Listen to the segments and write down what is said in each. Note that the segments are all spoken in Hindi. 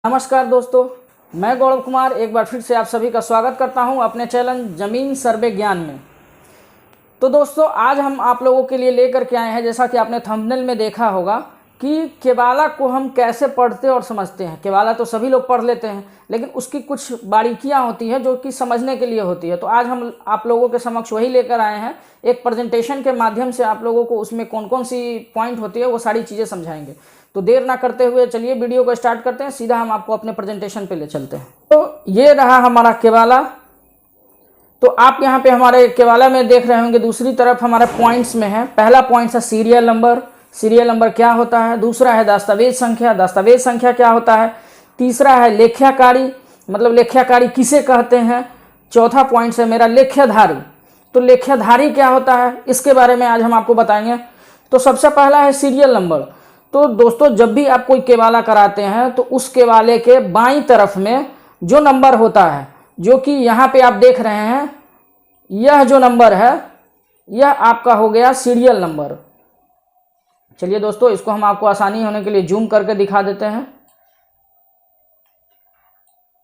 नमस्कार दोस्तों, मैं गौरव कुमार एक बार फिर से आप सभी का स्वागत करता हूं अपने चैनल ज़मीन सर्वे ज्ञान में। तो दोस्तों, आज हम आप लोगों के लिए लेकर के आए हैं, जैसा कि आपने थंबनेल में देखा होगा, कि केवाला को हम कैसे पढ़ते और समझते हैं। केवाला तो सभी लोग पढ़ लेते हैं, लेकिन उसकी कुछ बारीकियां होती हैं जो कि समझने के लिए होती है। तो आज हम आप लोगों के समक्ष वही लेकर आए हैं, एक प्रेजेंटेशन के माध्यम से आप लोगों को उसमें कौन कौन सी पॉइंट होती है वो सारी चीज़ें समझाएंगे। तो देर ना करते हुए चलिए वीडियो को स्टार्ट करते हैं, सीधा हम आपको अपने प्रेजेंटेशन पे ले चलते हैं। तो ये रहा हमारा केवाला। तो आप यहाँ पे हमारे केवाला में देख रहे होंगे, दूसरी तरफ हमारे पॉइंट्स में है। पहला पॉइंट है सीरियल नंबर। सीरियल नंबर क्या होता है। दूसरा है दस्तावेज संख्या। दस्तावेज संख्या क्या होता है। तीसरा है लेख्याकारी, मतलब लेख्याकारी किसे कहते हैं। चौथा पॉइंट है मेरा लेख्याधारी। तो लेख्याधारी क्या होता है, इसके बारे में आज हम आपको बताएंगे। तो सबसे पहला है सीरियल नंबर। तो दोस्तों, जब भी आप कोई केवाला कराते हैं तो उस केवाले के बाईं तरफ में जो नंबर होता है, जो कि यहाँ पे आप देख रहे हैं, यह जो नंबर है यह आपका हो गया सीरियल नंबर। चलिए दोस्तों, इसको हम आपको आसानी होने के लिए जूम करके दिखा देते हैं।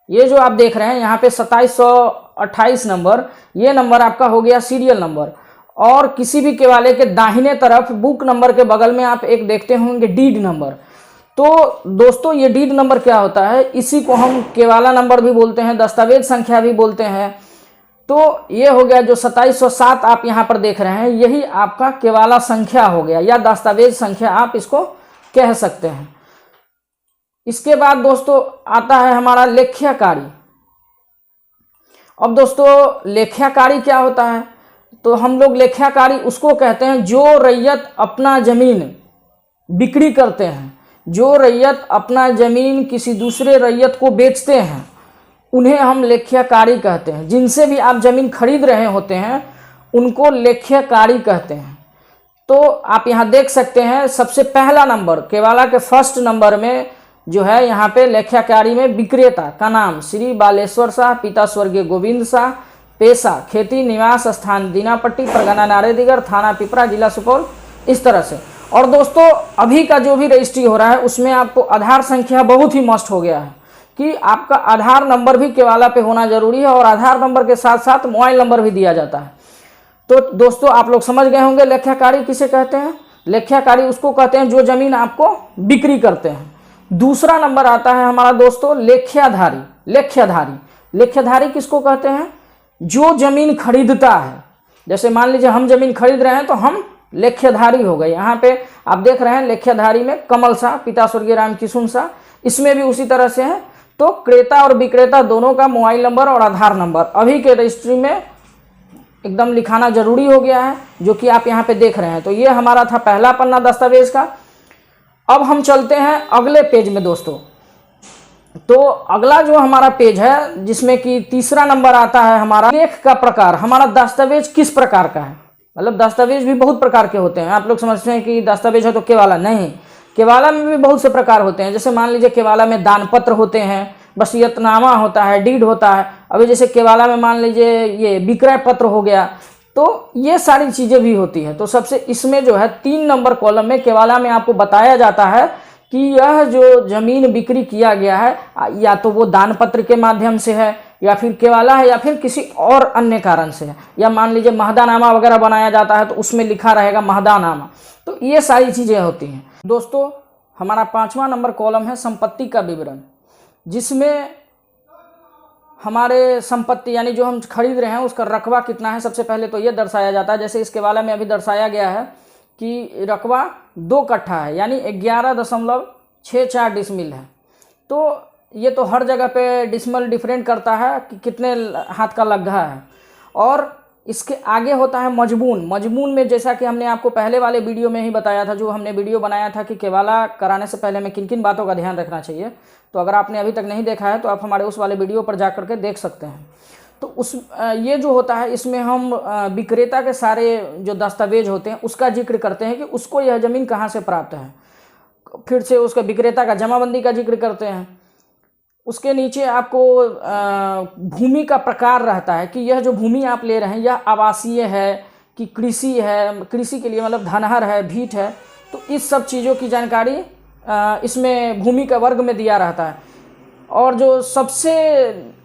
ये जो आप देख रहे हैं यहाँ पे 2728 नंबर, ये नंबर आपका हो गया सीरियल नंबर। और किसी भी केवाले के दाहिने तरफ बुक नंबर के बगल में आप एक देखते होंगे डीड नंबर। तो दोस्तों, ये डीड नंबर क्या होता है, इसी को हम केवाला नंबर भी बोलते हैं, दस्तावेज संख्या भी बोलते हैं। तो ये हो गया जो 2707 आप यहाँ पर देख रहे हैं, यही आपका केवाला संख्या हो गया, या दस्तावेज संख्या आप इसको कह सकते हैं। इसके बाद दोस्तों आता है हमारा लेख्याकारी। अब दोस्तों, लेख्याकारी क्या होता है, तो हम लोग लेख्याकारी उसको कहते हैं जो रैयत अपना जमीन बिक्री करते हैं, जो रैयत अपना जमीन किसी दूसरे रैयत को बेचते हैं, उन्हें हम लेख्याकारी कहते हैं। जिनसे भी आप जमीन खरीद रहे होते हैं उनको लेख्याकारी कहते हैं। तो आप यहाँ देख सकते हैं, सबसे पहला नंबर केवाला के फर्स्ट नंबर में जो है, यहाँ पे लेख्याकारी में विक्रेता का नाम श्री बालेश्वर शाह, पिता स्वर्गीय गोविंद शाह, पेशा खेती, निवास स्थान दीनापट्टी, परगना नारेदीगर, थाना पिपरा, जिला सुपौल, इस तरह से। और दोस्तों, अभी का जो भी रजिस्ट्री हो रहा है उसमें आपको आधार संख्या बहुत ही मस्ट हो गया है कि आपका आधार नंबर भी केवाला पे होना जरूरी है, और आधार नंबर के साथ साथ मोबाइल नंबर भी दिया जाता है। तो दोस्तों, आप लोग समझ गए होंगे लेख्याकारी किसे कहते हैं। लेख्याकारी उसको कहते हैं जो जमीन आपको बिक्री करते हैं। दूसरा नंबर आता है हमारा दोस्तों लेख्याधारी। लेख्याधारी लेख्याधारी किसको कहते हैं, जो जमीन खरीदता है। जैसे मान लीजिए हम जमीन खरीद रहे हैं तो हम लेख्याधारी हो गए। यहाँ पे आप देख रहे हैं लेख्याधारी में कमल शाह, पिता स्वर्गीय राम किशुन शाह, इसमें भी उसी तरह से है। तो क्रेता और विक्रेता दोनों का मोबाइल नंबर और आधार नंबर अभी के रजिस्ट्री में एकदम लिखाना जरूरी हो गया है, जो कि आप यहाँ पे देख रहे हैं। तो ये हमारा था पहला पन्ना दस्तावेज का। अब हम चलते हैं अगले पेज में दोस्तों। तो अगला जो हमारा पेज है, जिसमें कि तीसरा नंबर आता है हमारा लेख का प्रकार। हमारा दस्तावेज किस प्रकार का है, मतलब दस्तावेज भी बहुत प्रकार के होते हैं। आप लोग समझते हैं कि दस्तावेज है तो केवाला, नहीं, केवाला में भी बहुत से प्रकार होते हैं। जैसे मान लीजिए केवाला में दानपत्र होते हैं, वसीयतनामा होता है, डीड होता है। अभी जैसे केवाला में मान लीजिए ये विक्रय पत्र हो गया, तो ये सारी चीज़ें भी होती हैं। तो सबसे इसमें जो है 3 नंबर कॉलम में केवाला में आपको बताया जाता है कि यह जो जमीन बिक्री किया गया है, या तो वो दान पत्र के माध्यम से है, या फिर केवाला है, या फिर किसी और अन्य कारण से है। या मान लीजिए महदानामा वगैरह बनाया जाता है तो उसमें लिखा रहेगा महदानामा। तो ये सारी चीज़ें होती हैं दोस्तों। हमारा 5वां नंबर कॉलम है संपत्ति का विवरण, जिसमें हमारे संपत्ति यानी जो हम खरीद रहे हैं उसका रकबा कितना है, सबसे पहले तो ये दर्शाया जाता है। जैसे इस केवाला में अभी दर्शाया गया है कि रकबा 2 कट्ठा है, यानी 11.64 डिसमिल है। तो ये तो हर जगह पे डिसमिल डिफरेंट करता है कि कितने हाथ का लग्गा है। और इसके आगे होता है मजमून। मजमून में जैसा कि हमने आपको पहले वाले वीडियो में ही बताया था, जो हमने वीडियो बनाया था कि केवाला कराने से पहले हमें किन किन बातों का ध्यान रखना चाहिए। तो अगर आपने अभी तक नहीं देखा है तो आप हमारे उस वाले वीडियो पर जा करके देख सकते हैं। तो ये जो होता है, इसमें हम विक्रेता के सारे जो दस्तावेज होते हैं उसका जिक्र करते हैं कि उसको यह ज़मीन कहाँ से प्राप्त है। फिर से उसका विक्रेता का जमाबंदी का जिक्र करते हैं। उसके नीचे आपको भूमि का प्रकार रहता है कि यह जो भूमि आप ले रहे हैं यह आवासीय है कि कृषि है, कृषि के लिए मतलब धनहर है, भीट है। तो इस सब चीज़ों की जानकारी इसमें भूमि का वर्ग में दिया रहता है। और जो सबसे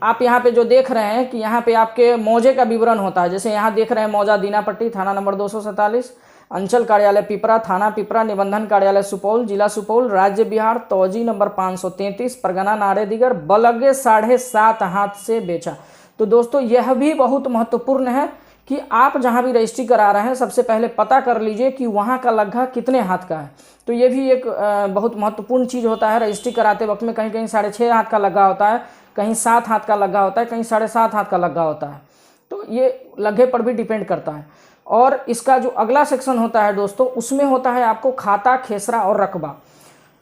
आप यहाँ पे जो देख रहे हैं कि यहाँ पे आपके मौजे का विवरण होता है, जैसे यहाँ देख रहे हैं मौजा दीनापट्टी, थाना नंबर 247, अंचल कार्यालय पिपरा, थाना पिपरा, निबंधन कार्यालय सुपौल, जिला सुपौल, राज्य बिहार, तौजी नंबर 533, परगना नारेदिगर, बलगे 7.5 हाथ से बेचा। तो दोस्तों यह भी बहुत महत्वपूर्ण है कि आप जहाँ भी रजिस्ट्री करा रहे हैं सबसे पहले पता कर लीजिए कि वहाँ का लग्गा कितने हाथ का है। तो ये भी एक बहुत महत्वपूर्ण चीज़ होता है। रजिस्ट्री कराते वक्त में कहीं कहीं 6.5 हाथ का लग्गा होता है, कहीं 7 हाथ का लग्गा होता है, कहीं 7.5 हाथ का लग्गा होता है। तो ये लग्गे पर भी डिपेंड करता है। और इसका जो अगला सेक्शन होता है दोस्तों, उसमें होता है आपको खाता, खेसरा और रकबा।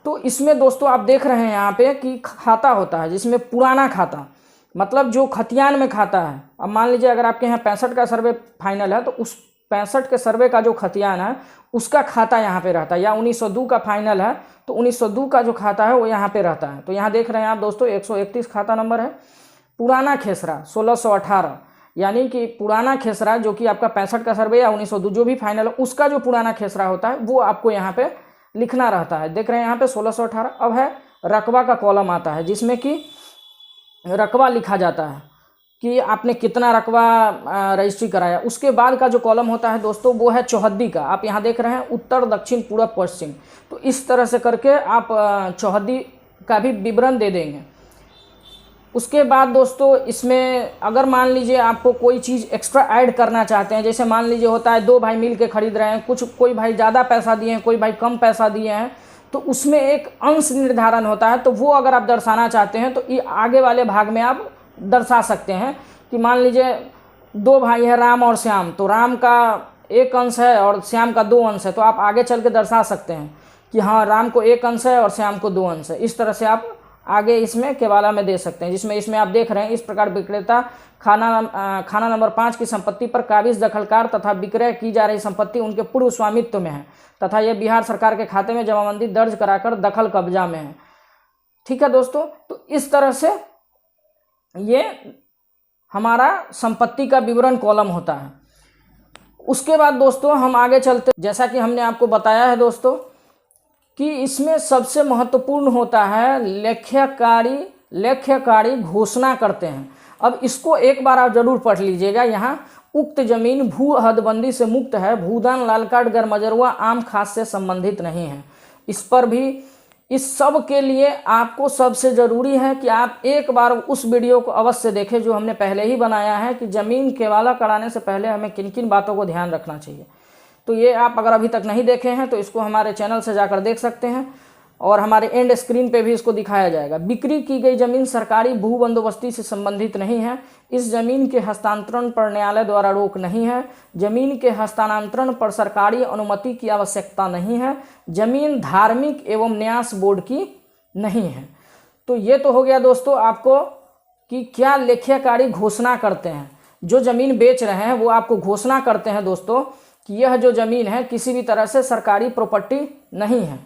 तो इसमें दोस्तों आप देख रहे हैं यहाँ पे कि खाता होता है, जिसमें पुराना खाता मतलब जो खतियान में खाता है। अब मान लीजिए अगर आपके यहाँ 65 का सर्वे फाइनल है तो उस 65 के सर्वे का जो खतियान है उसका खाता यहाँ पे रहता है, या 1902 का फाइनल है तो 1902 का जो खाता है वो यहाँ पे रहता है। तो यहाँ देख रहे हैं आप दोस्तों 131 खाता नंबर है। पुराना खेसरा 1618, यानी कि पुराना खेसरा जो कि आपका 65 का सर्वे या 1902 जो भी फाइनल है उसका जो पुराना खेसरा होता है वो आपको यहाँ पे लिखना रहता है। देख रहे हैं यहाँ पे 1618। अब है रकबा का कॉलम आता है, जिसमें कि रकबा लिखा जाता है कि आपने कितना रकबा रजिस्ट्री कराया। उसके बाद का जो कॉलम होता है दोस्तों वो है चौहद्दी का। आप यहाँ देख रहे हैं उत्तर, दक्षिण, पूर्व, पश्चिम। तो इस तरह से करके आप चौहद्दी का भी विवरण दे देंगे। उसके बाद दोस्तों इसमें अगर मान लीजिए आपको कोई चीज़ एक्स्ट्रा ऐड करना चाहते हैं, जैसे मान लीजिए होता है 2 भाई मिल के खरीद रहे हैं, कोई भाई ज़्यादा पैसा दिए हैं, कोई भाई कम पैसा दिए हैं, तो उसमें एक अंश निर्धारण होता है। तो वो अगर आप दर्शाना चाहते हैं तो ये आगे वाले भाग में आप दर्शा सकते हैं कि मान लीजिए 2 भाई हैं राम और श्याम, तो राम का 1 अंश है और श्याम का 2 अंश है। तो आप आगे चल के दर्शा सकते हैं कि हाँ राम को 1 अंश है और श्याम को 2 अंश है। इस तरह से आप आगे इसमें केवाला में दे सकते हैं, जिसमें इसमें आप देख रहे हैं इस प्रकार विक्रेता खाना नंबर 5 की संपत्ति पर काबिज दखलकार तथा विक्रय की जा रही संपत्ति उनके पूर्व स्वामित्व में है तथा यह बिहार सरकार के खाते में जमाबंदी दर्ज कराकर दखल कब्जा में है। ठीक है दोस्तों, तो इस तरह से ये हमारा संपत्ति का विवरण कॉलम होता है। उसके बाद दोस्तों हम आगे चलते, जैसा कि हमने आपको बताया है दोस्तों कि इसमें सबसे महत्वपूर्ण होता है लेख्यकारी घोषणा करते हैं। अब इसको एक बार आप जरूर पढ़ लीजिएगा। यहाँ उक्त जमीन भू हदबंदी से मुक्त है, भूदान, लाल कार्ड, गरमजरुआ, आम खास से संबंधित नहीं है। इस पर भी इस सब के लिए आपको सबसे ज़रूरी है कि आप एक बार उस वीडियो को अवश्य देखें जो हमने पहले ही बनाया है कि ज़मीन केवाला कराने से पहले हमें किन किन बातों को ध्यान रखना चाहिए। तो ये आप अगर अभी तक नहीं देखे हैं तो इसको हमारे चैनल से जाकर देख सकते हैं और हमारे एंड स्क्रीन पे भी इसको दिखाया जाएगा। बिक्री की गई जमीन सरकारी भू बंदोबस्ती से संबंधित नहीं है। इस जमीन के हस्तांतरण पर न्यायालय द्वारा रोक नहीं है। जमीन के हस्तांतरण पर सरकारी अनुमति की आवश्यकता नहीं है। जमीन धार्मिक एवं न्यास बोर्ड की नहीं है। तो ये तो हो गया दोस्तों आपको कि क्या लेख्यकारी घोषणा करते हैं। जो जमीन बेच रहे हैं वो आपको घोषणा करते हैं दोस्तों कि यह जो जमीन है किसी भी तरह से सरकारी प्रॉपर्टी नहीं है।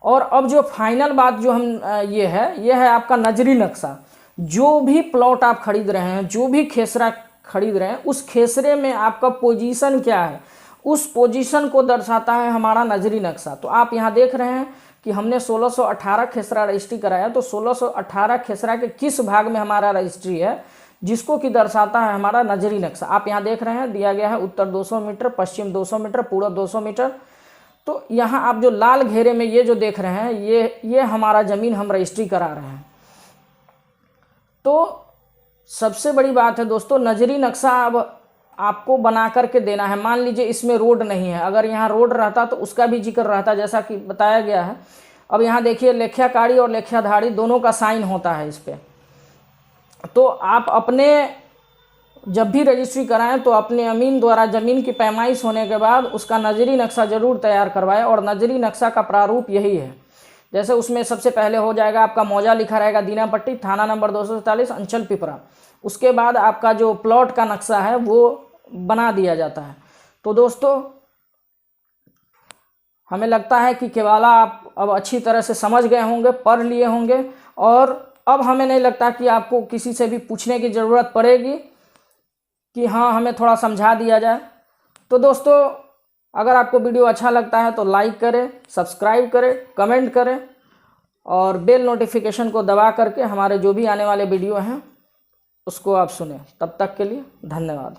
और अब जो फाइनल बात जो हम ये है आपका नजरी नक्शा। जो भी प्लॉट आप खरीद रहे हैं, जो भी खेसरा खरीद रहे हैं, उस खेसरे में आपका पोजीशन क्या है, उस पोजीशन को दर्शाता है हमारा नजरी नक्शा। तो आप यहाँ देख रहे हैं कि हमने 1618 खेसरा रजिस्ट्री कराया, तो 1618 खेसरा के किस भाग में हमारा रजिस्ट्री है जिसको कि दर्शाता है हमारा नजरी नक्शा। आप यहाँ देख रहे हैं दिया गया है उत्तर 200 मीटर, पश्चिम 200 मीटर, पूर्व 200 मीटर। तो यहाँ आप जो लाल घेरे में ये जो देख रहे हैं ये हमारा ज़मीन हम रजिस्ट्री करा रहे हैं। तो सबसे बड़ी बात है दोस्तों, नजरी नक्शा अब आपको बना करके देना है। मान लीजिए इसमें रोड नहीं है, अगर यहाँ रोड रहता तो उसका भी जिक्र रहता जैसा कि बताया गया है। अब यहाँ देखिए लेख्याकारी और लेख्याधारी दोनों का साइन होता है इस पर। तो आप अपने जब भी रजिस्ट्री कराएं तो अपने अमीन द्वारा ज़मीन की पैमाइश होने के बाद उसका नजरी नक्शा ज़रूर तैयार करवाएं। और नजरी नक्शा का प्रारूप यही है, जैसे उसमें सबसे पहले हो जाएगा आपका मौजा लिखा रहेगा दीनापट्टी, थाना नंबर 247, अंचल पिपरा। उसके बाद आपका जो प्लॉट का नक्शा है वो बना दिया जाता है। तो दोस्तों हमें लगता है कि केवाला आप अब अच्छी तरह से समझ गए होंगे, पढ़ लिए होंगे, और अब हमें नहीं लगता कि आपको किसी से भी पूछने की ज़रूरत पड़ेगी कि हाँ हमें थोड़ा समझा दिया जाए। तो दोस्तों अगर आपको वीडियो अच्छा लगता है तो लाइक करें, सब्सक्राइब करें, कमेंट करें और बेल नोटिफिकेशन को दबा करके हमारे जो भी आने वाले वीडियो हैं उसको आप सुने। तब तक के लिए धन्यवाद।